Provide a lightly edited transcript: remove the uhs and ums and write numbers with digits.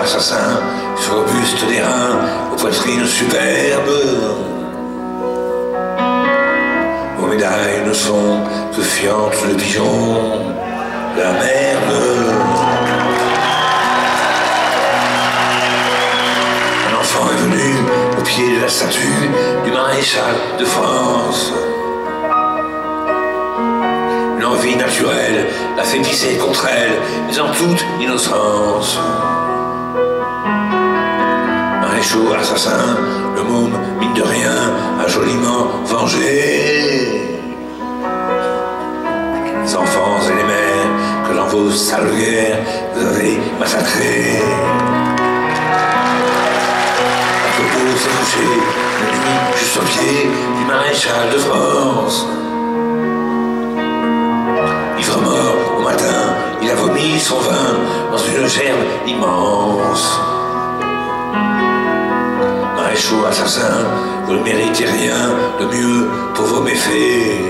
assassin, sur robuste des reins, aux poitrines superbes. Vos médailles ne sont que fientes de pigeons, de la merde. Un enfant est venu au pied de la statue du maréchal de France. L'envie naturelle l'a fait pisser contre elle, mais en toute innocence. Maréchaux assassin, le môme, mine de rien, a joliment vengé les enfants et les mères que dans vos sales guerres vous avez massacrés. Un coco s'est couché la nuit juste au pied du maréchal de France. Ivre-mort au matin, il a vomi son vin dans une gerbe immense. Maréchaux assassin, vous ne méritez rien de mieux pour vos méfaits.